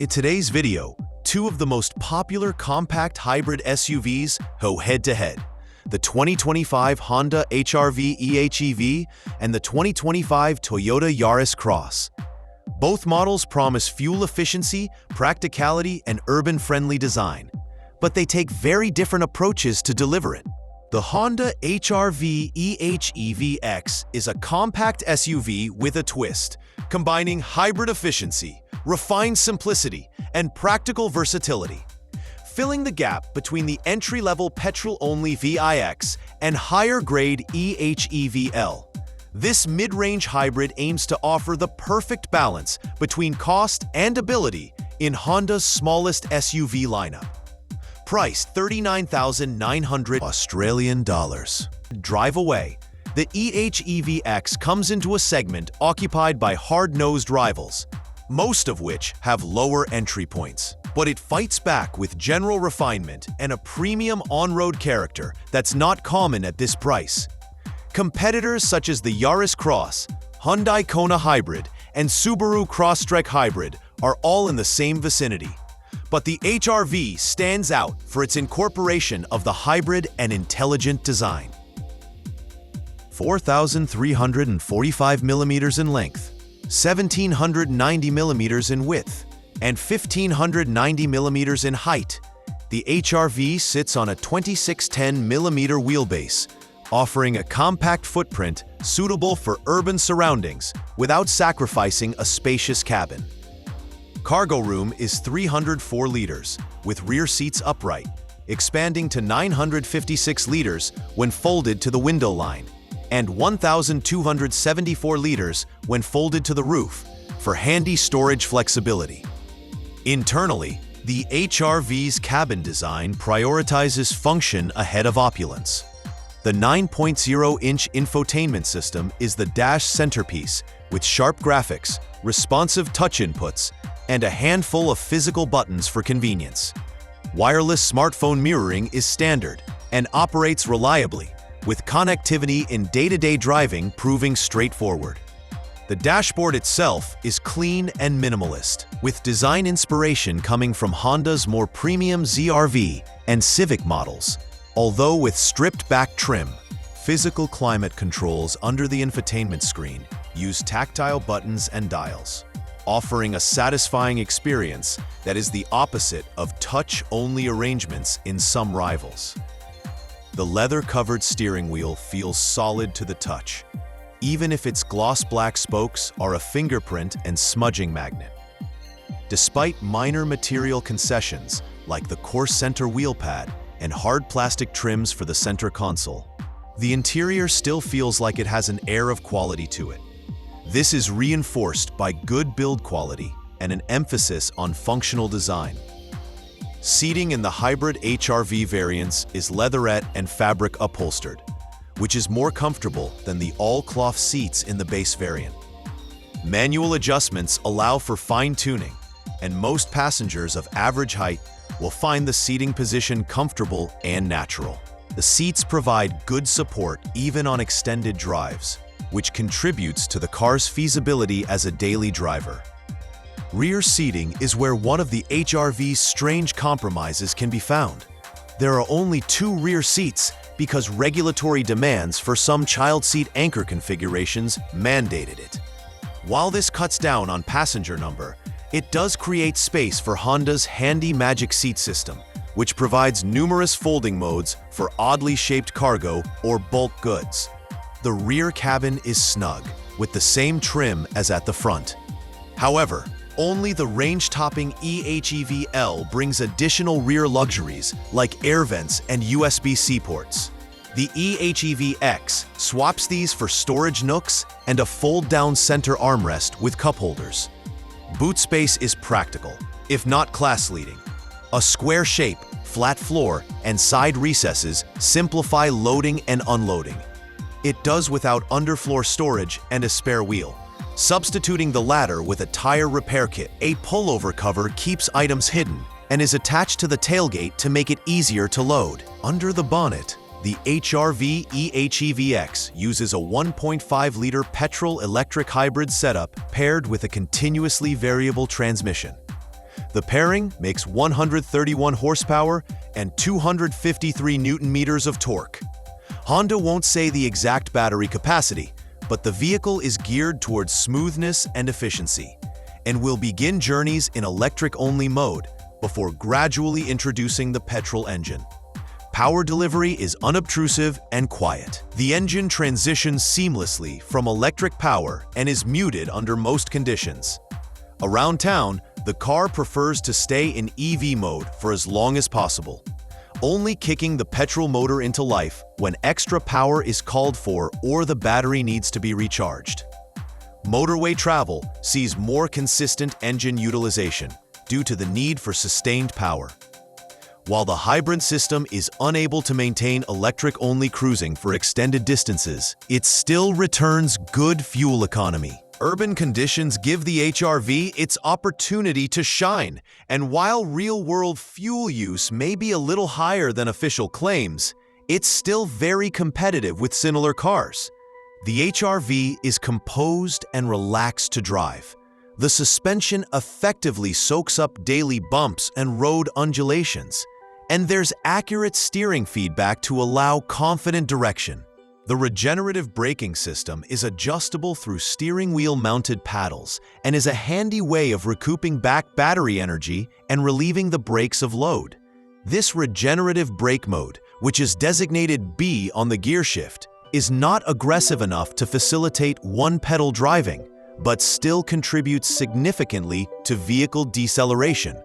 In today's video, two of the most popular compact hybrid SUVs go head-to-head. The 2025 Honda HR-V EHEV and the 2025 Toyota Yaris Cross. Both models promise fuel efficiency, practicality, and urban-friendly design, but they take very different approaches to deliver it. The Honda HR-V EHEV X is a compact SUV with a twist, combining hybrid efficiency, refined simplicity, and practical versatility. Filling the gap between the entry-level petrol-only VIX and higher-grade EHEV-L. This mid-range hybrid aims to offer the perfect balance between cost and ability in Honda's smallest SUV lineup. Priced $39,900 Australian dollars. Drive away. The EHEV X comes into a segment occupied by hard-nosed rivals, most of which have lower entry points. But it fights back with general refinement and a premium on-road character that's not common at this price. Competitors such as the Yaris Cross, Hyundai Kona Hybrid, and Subaru Crosstrek Hybrid are all in the same vicinity. But the HR-V stands out for its incorporation of the hybrid and intelligent design. 4,345 millimeters in length, 1,790 millimeters in width, and 1,590 millimeters in height. The HR-V sits on a 2610 millimeter wheelbase, offering a compact footprint suitable for urban surroundings without sacrificing a spacious cabin. Cargo room is 304 liters, with rear seats upright, expanding to 956 liters when folded to the window line, and 1,274 liters when folded to the roof, for handy storage flexibility. Internally, the HR-V's cabin design prioritizes function ahead of opulence. The 9.0-inch infotainment system is the dash centerpiece, with sharp graphics, responsive touch inputs, and a handful of physical buttons for convenience. Wireless smartphone mirroring is standard and operates reliably, with connectivity in day-to-day driving proving straightforward. The dashboard itself is clean and minimalist, with design inspiration coming from Honda's more premium ZR-V and Civic models, although with stripped-back trim. Physical climate controls under the infotainment screen use tactile buttons and dials, offering a satisfying experience that is the opposite of touch-only arrangements in some rivals. The leather-covered steering wheel feels solid to the touch, even if its gloss black spokes are a fingerprint and smudging magnet. Despite minor material concessions like the coarse center wheel pad and hard plastic trims for the center console, the interior still feels like it has an air of quality to it. This is reinforced by good build quality and an emphasis on functional design. Seating in the hybrid HR-V variants is leatherette and fabric upholstered, which is more comfortable than the all-cloth seats in the base variant. Manual adjustments allow for fine-tuning, and most passengers of average height will find the seating position comfortable and natural. The seats provide good support even on extended drives, which contributes to the car's feasibility as a daily driver. Rear seating is where one of the HR-V's strange compromises can be found. There are only 2 rear seats because regulatory demands for some child seat anchor configurations mandated it. While this cuts down on passenger number, it does create space for Honda's handy Magic Seat system, which provides numerous folding modes for oddly shaped cargo or bulk goods. The rear cabin is snug, with the same trim as at the front. However, only the range-topping EHEV-L brings additional rear luxuries like air vents and USB-C ports. The EHEV-X swaps these for storage nooks and a fold-down center armrest with cup holders. Boot space is practical, if not class-leading. A square shape, flat floor, and side recesses simplify loading and unloading. It does without underfloor storage and a spare wheel, substituting the latter with a tire repair kit. A pullover cover keeps items hidden and is attached to the tailgate to make it easier to load. Under the bonnet, the HR-V EHEV-X uses a 1.5-liter petrol-electric hybrid setup paired with a continuously variable transmission. The pairing makes 131 horsepower and 253 Newton-meters of torque. Honda won't say the exact battery capacity, but the vehicle is geared towards smoothness and efficiency, and will begin journeys in electric-only mode before gradually introducing the petrol engine. Power delivery is unobtrusive and quiet. The engine transitions seamlessly from electric power and is muted under most conditions. Around town, the car prefers to stay in EV mode for as long as possible, only kicking the petrol motor into life when extra power is called for or the battery needs to be recharged. Motorway travel sees more consistent engine utilization due to the need for sustained power. While the hybrid system is unable to maintain electric-only cruising for extended distances, it still returns good fuel economy. Urban conditions give the HR-V its opportunity to shine, and while real-world fuel use may be a little higher than official claims, it's still very competitive with similar cars. The HR-V is composed and relaxed to drive. The suspension effectively soaks up daily bumps and road undulations, and there's accurate steering feedback to allow confident direction. The regenerative braking system is adjustable through steering wheel-mounted paddles and is a handy way of recouping back battery energy and relieving the brakes of load. This regenerative brake mode, which is designated B on the gearshift, is not aggressive enough to facilitate one-pedal driving, but still contributes significantly to vehicle deceleration.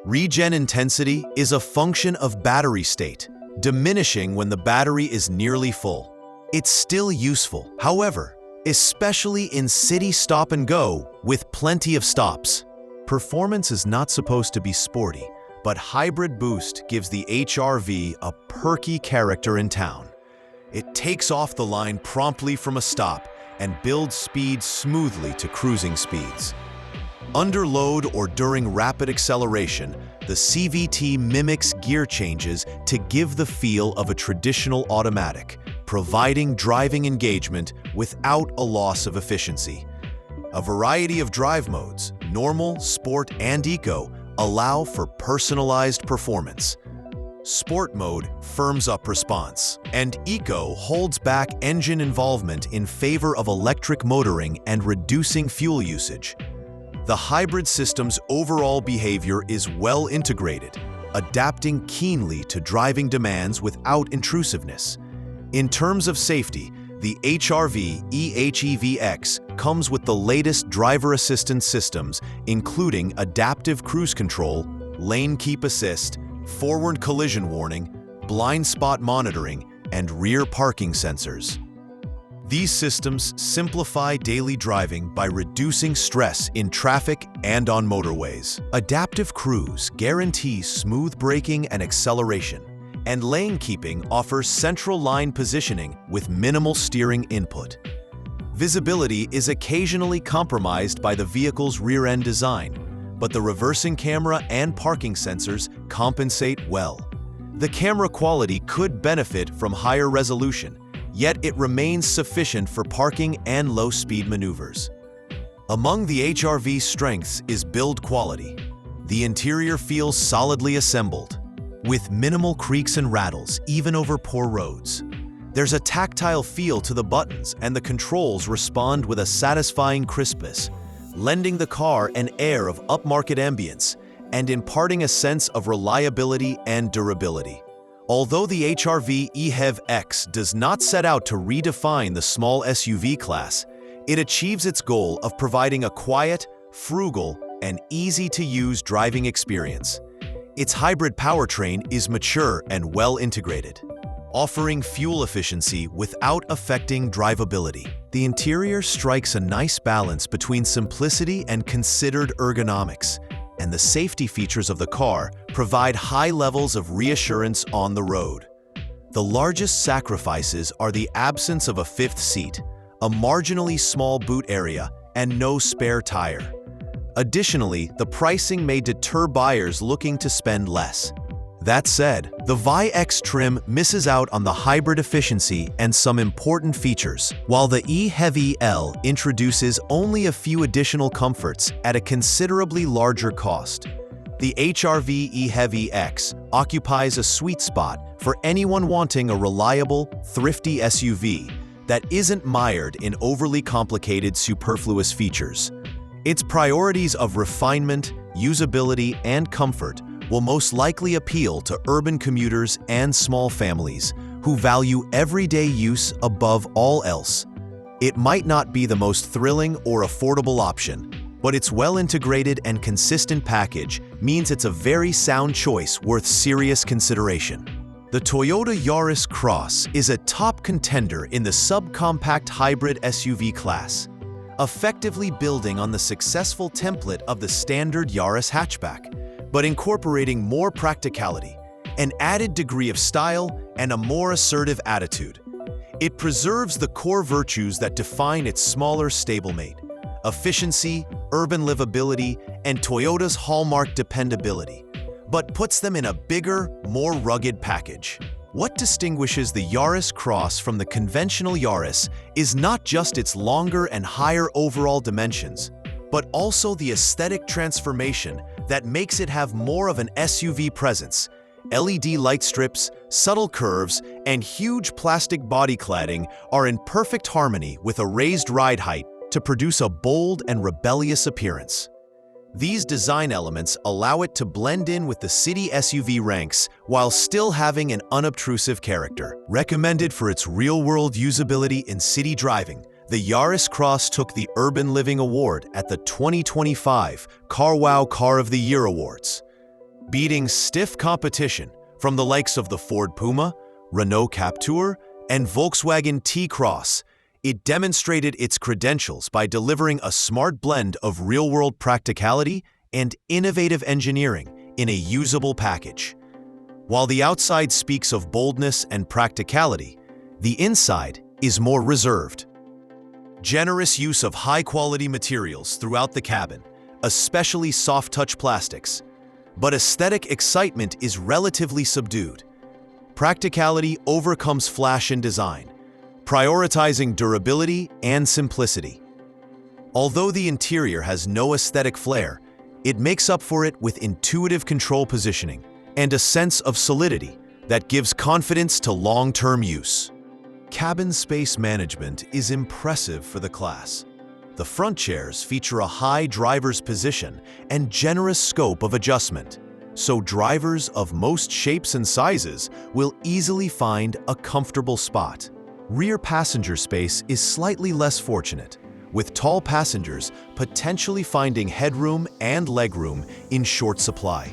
Regen intensity is a function of battery state, diminishing when the battery is nearly full. It's still useful, however, especially in city stop-and-go with plenty of stops. Performance is not supposed to be sporty, but Hybrid Boost gives the HR-V a perky character in town. It takes off the line promptly from a stop and builds speed smoothly to cruising speeds. Under load or during rapid acceleration, the CVT mimics gear changes to give the feel of a traditional automatic, providing driving engagement without a loss of efficiency. A variety of drive modes, normal, sport, and eco, allow for personalized performance. Sport mode firms up response, and eco holds back engine involvement in favor of electric motoring and reducing fuel usage. The hybrid system's overall behavior is well integrated, adapting keenly to driving demands without intrusiveness. In terms of safety, the HR-V HEV-X comes with the latest driver assistance systems, including adaptive cruise control, lane keep assist, forward collision warning, blind spot monitoring, and rear parking sensors. These systems simplify daily driving by reducing stress in traffic and on motorways. Adaptive Cruise guarantees smooth braking and acceleration, and lane keeping offers central line positioning with minimal steering input. Visibility is occasionally compromised by the vehicle's rear-end design, but the reversing camera and parking sensors compensate well. The camera quality could benefit from higher resolution, yet it remains sufficient for parking and low-speed maneuvers. Among the HR-V's strengths is build quality. The interior feels solidly assembled, with minimal creaks and rattles, even over poor roads. There's a tactile feel to the buttons, and the controls respond with a satisfying crispness, lending the car an air of upmarket ambience and imparting a sense of reliability and durability. Although the HR-V HEV-X does not set out to redefine the small SUV class, it achieves its goal of providing a quiet, frugal, and easy-to-use driving experience. Its hybrid powertrain is mature and well-integrated, offering fuel efficiency without affecting drivability. The interior strikes a nice balance between simplicity and considered ergonomics, and the safety features of the car provide high levels of reassurance on the road. The largest sacrifices are the absence of a fifth seat, a marginally small boot area, and no spare tire. Additionally, the pricing may deter buyers looking to spend less. That said, the VI-X trim misses out on the hybrid efficiency and some important features, while the HEV-L introduces only a few additional comforts at a considerably larger cost. The HRV HEV X occupies a sweet spot for anyone wanting a reliable, thrifty SUV that isn't mired in overly complicated superfluous features. Its priorities of refinement, usability, and comfort will most likely appeal to urban commuters and small families who value everyday use above all else. It might not be the most thrilling or affordable option, but its well-integrated and consistent package means it's a very sound choice worth serious consideration. The Toyota Yaris Cross is a top contender in the subcompact hybrid SUV class, effectively building on the successful template of the standard Yaris hatchback, but incorporating more practicality, an added degree of style, and a more assertive attitude. It preserves the core virtues that define its smaller stablemate: efficiency, urban livability, and Toyota's hallmark dependability, but puts them in a bigger, more rugged package. What distinguishes the Yaris Cross from the conventional Yaris is not just its longer and higher overall dimensions, but also the aesthetic transformation that makes it have more of an SUV presence. LED light strips, subtle curves, and huge plastic body cladding are in perfect harmony with a raised ride height to produce a bold and rebellious appearance. These design elements allow it to blend in with the city SUV ranks while still having an unobtrusive character. Recommended for its real-world usability in city driving, the Yaris Cross took the Urban Living Award at the 2025 CarWow Car of the Year Awards. Beating stiff competition from the likes of the Ford Puma, Renault Captur, and Volkswagen T-Cross, it demonstrated its credentials by delivering a smart blend of real-world practicality and innovative engineering in a usable package. While the outside speaks of boldness and practicality, the inside is more reserved. Generous use of high-quality materials throughout the cabin, especially soft-touch plastics, but aesthetic excitement is relatively subdued. Practicality overcomes flash in design, prioritizing durability and simplicity. Although the interior has no aesthetic flair, it makes up for it with intuitive control positioning and a sense of solidity that gives confidence to long-term use. Cabin space management is impressive for the class. The front chairs feature a high driver's position and generous scope of adjustment, so drivers of most shapes and sizes will easily find a comfortable spot. Rear passenger space is slightly less fortunate, with tall passengers potentially finding headroom and legroom in short supply.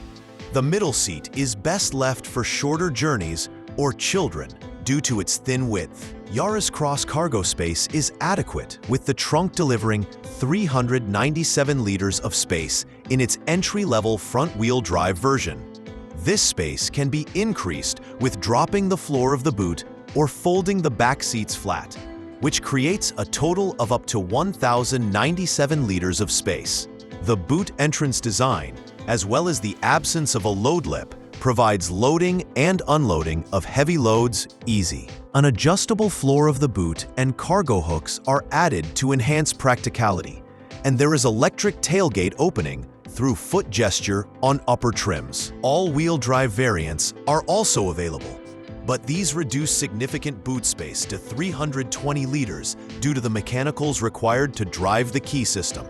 The middle seat is best left for shorter journeys or children due to its thin width. Yaris Cross cargo space is adequate, with the trunk delivering 397 liters of space in its entry-level front-wheel drive version. This space can be increased with dropping the floor of the boot or folding the back seats flat, which creates a total of up to 1,097 liters of space. The boot entrance design, as well as the absence of a load lip, provides loading and unloading of heavy loads easy. An adjustable floor of the boot and cargo hooks are added to enhance practicality, and there is electric tailgate opening through foot gesture on upper trims. All-wheel drive variants are also available, but these reduce significant boot space to 320 liters due to the mechanicals required to drive the key system.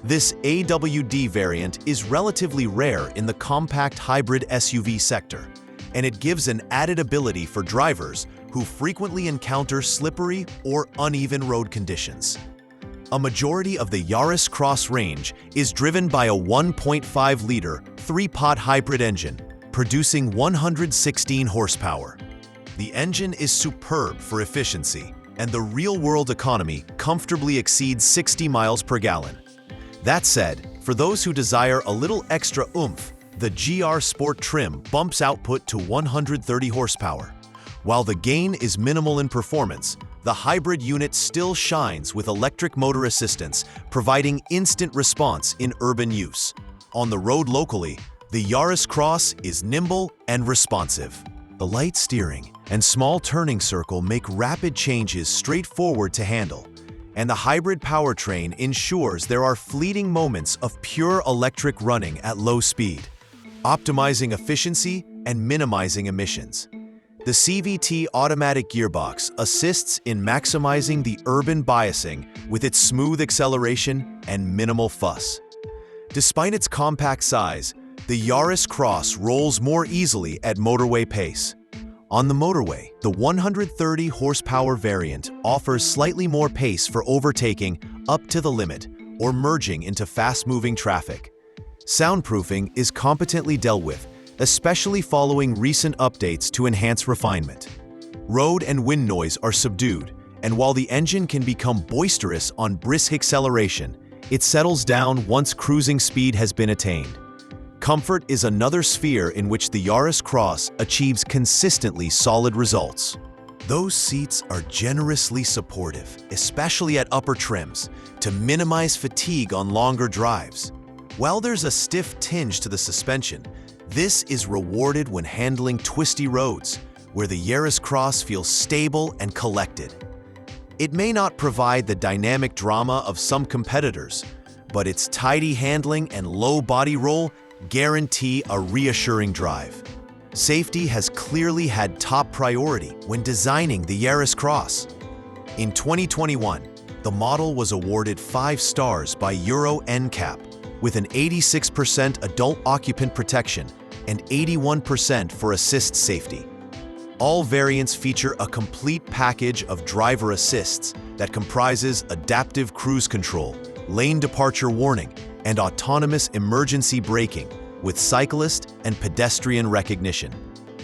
This AWD variant is relatively rare in the compact hybrid SUV sector, and it gives an added ability for drivers who frequently encounter slippery or uneven road conditions. A majority of the Yaris Cross range is driven by a 1.5-liter 3-pot hybrid engine, producing 116 horsepower. The engine is superb for efficiency, and the real-world economy comfortably exceeds 60 miles per gallon. That said, for those who desire a little extra oomph, the GR Sport trim bumps output to 130 horsepower. While the gain is minimal in performance, the hybrid unit still shines with electric motor assistance, providing instant response in urban use. On the road locally, the Yaris Cross is nimble and responsive. The light steering and small turning circle make rapid changes straightforward to handle, and the hybrid powertrain ensures there are fleeting moments of pure electric running at low speed. optimizing efficiency and minimizing emissions. The CVT automatic gearbox assists in maximizing the urban biasing with its smooth acceleration and minimal fuss. Despite its compact size, the Yaris Cross rolls more easily at motorway pace. On the motorway, the 130 horsepower variant offers slightly more pace for overtaking up to the limit or merging into fast-moving traffic. Soundproofing is competently dealt with, especially following recent updates to enhance refinement. Road and wind noise are subdued, and while the engine can become boisterous on brisk acceleration, it settles down once cruising speed has been attained. Comfort is another sphere in which the Yaris Cross achieves consistently solid results. Those seats are generously supportive, especially at upper trims, to minimize fatigue on longer drives. While there's a stiff tinge to the suspension, this is rewarded when handling twisty roads, where the Yaris Cross feels stable and collected. It may not provide the dynamic drama of some competitors, but its tidy handling and low body roll guarantee a reassuring drive. Safety has clearly had top priority when designing the Yaris Cross. In 2021, the model was awarded 5 stars by Euro NCAP, with an 86% adult occupant protection and 81% for assist safety. All variants feature a complete package of driver assists that comprises adaptive cruise control, lane departure warning, and autonomous emergency braking with cyclist and pedestrian recognition.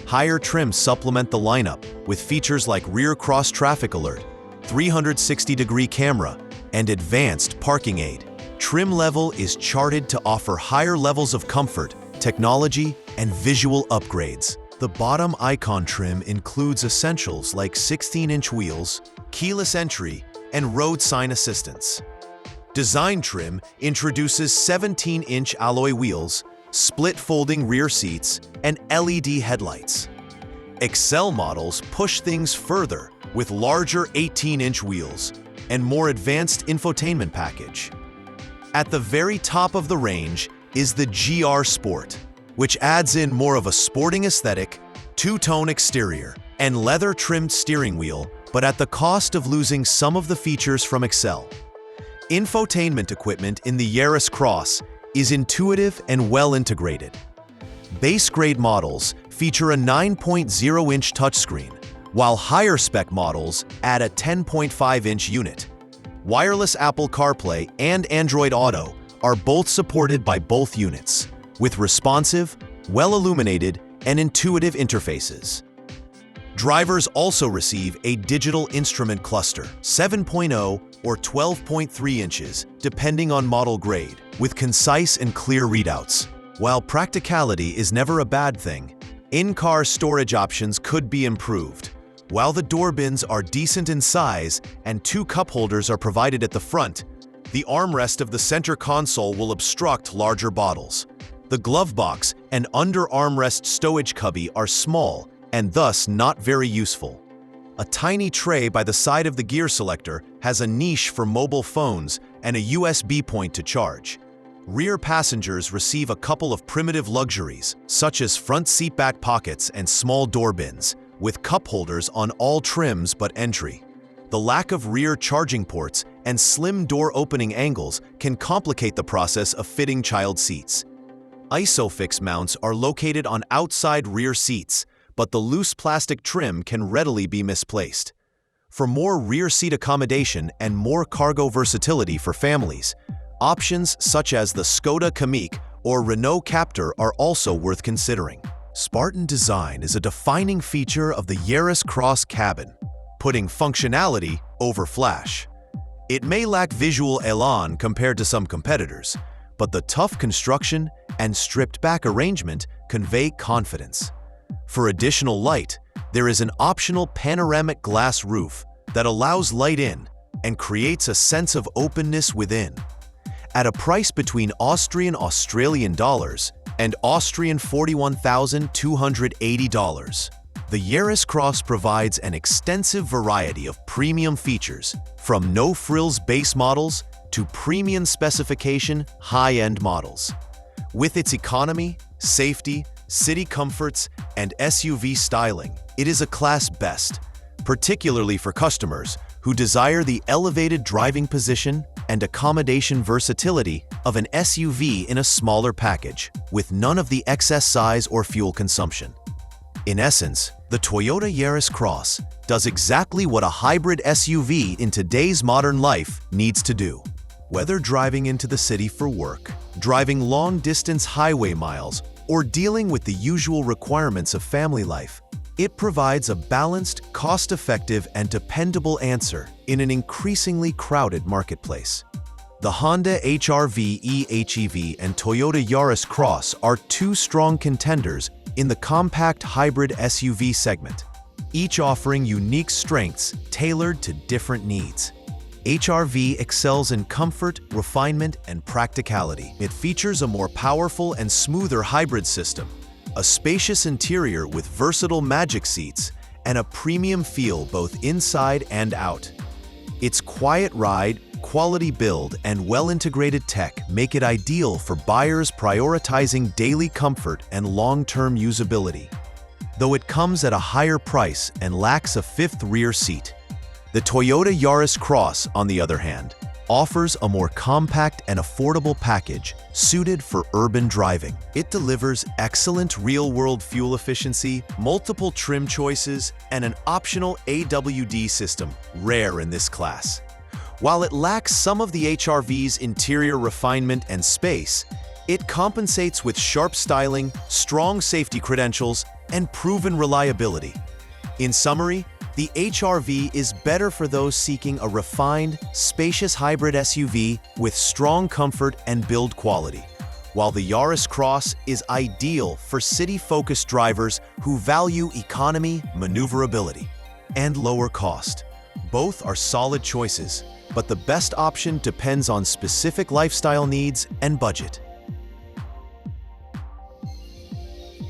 Higher trims supplement the lineup with features like rear cross traffic alert, 360-degree camera, and advanced parking aid. Trim level is charted to offer higher levels of comfort, technology, and visual upgrades. The bottom icon trim includes essentials like 16-inch wheels, keyless entry, and road sign assistance. Design trim introduces 17-inch alloy wheels, split-folding rear seats, and LED headlights. Excel models push things further with larger 18-inch wheels and more advanced infotainment package. At the very top of the range is the GR Sport, which adds in more of a sporting aesthetic, two-tone exterior, and leather-trimmed steering wheel, but at the cost of losing some of the features from Excel. Infotainment equipment in the Yaris Cross is intuitive and well-integrated. Base-grade models feature a 9.0-inch touchscreen, while higher-spec models add a 10.5-inch unit. Wireless Apple CarPlay and Android Auto are both supported by both units, with responsive, well-illuminated, and intuitive interfaces. Drivers also receive a digital instrument cluster, 7.0 or 12.3 inches, depending on model grade, with concise and clear readouts. While practicality is never a bad thing, in-car storage options could be improved. While the door bins are decent in size and 2 cup holders are provided at the front, the armrest of the center console will obstruct larger bottles. The glove box and under armrest stowage cubby are small and thus not very useful. A tiny tray by the side of the gear selector has a niche for mobile phones and a USB point to charge. Rear passengers receive a couple of primitive luxuries, such as front seat back pockets and small door bins, with cup holders on all trims but entry. The lack of rear charging ports and slim door opening angles can complicate the process of fitting child seats. ISOFIX mounts are located on outside rear seats, but the loose plastic trim can readily be misplaced. For more rear seat accommodation and more cargo versatility for families, options such as the Skoda Kamiq or Renault Captur are also worth considering. Spartan design is a defining feature of the Yaris Cross cabin, putting functionality over flash. It may lack visual elan compared to some competitors, but the tough construction and stripped-back arrangement convey confidence. For additional light, there is an optional panoramic glass roof that allows light in and creates a sense of openness within. At a price between Australian dollars and Austrian $41,280, the Yaris Cross provides an extensive variety of premium features, from no-frills base models to premium specification high-end models. With its economy, safety, city comforts, and SUV styling, it is a class best, particularly for customers who desire the elevated driving position and accommodation versatility of an SUV in a smaller package, with none of the excess size or fuel consumption. In essence, the Toyota Yaris Cross does exactly what a hybrid SUV in today's modern life needs to do. Whether driving into the city for work, driving long-distance highway miles, or dealing with the usual requirements of family life, it provides a balanced, cost-effective, and dependable answer in an increasingly crowded marketplace. The Honda HR-V e-HEV and Toyota Yaris Cross are two strong contenders in the compact hybrid SUV segment, each offering unique strengths tailored to different needs. HR-V excels in comfort, refinement, and practicality. It features a more powerful and smoother hybrid system, a spacious interior with versatile magic seats, and a premium feel both inside and out. Its quiet ride, quality build, and well-integrated tech make it ideal for buyers prioritizing daily comfort and long-term usability. Though it comes at a higher price and lacks a fifth rear seat, the Toyota Yaris Cross, on the other hand, offers a more compact and affordable package suited for urban driving. It delivers excellent real-world fuel efficiency, multiple trim choices, and an optional AWD system, rare in this class. While it lacks some of the HR-V's interior refinement and space, it compensates with sharp styling, strong safety credentials, and proven reliability. In summary, the HR-V is better for those seeking a refined, spacious hybrid SUV with strong comfort and build quality, while the Yaris Cross is ideal for city-focused drivers who value economy, maneuverability, and lower cost. Both are solid choices, but the best option depends on specific lifestyle needs and budget.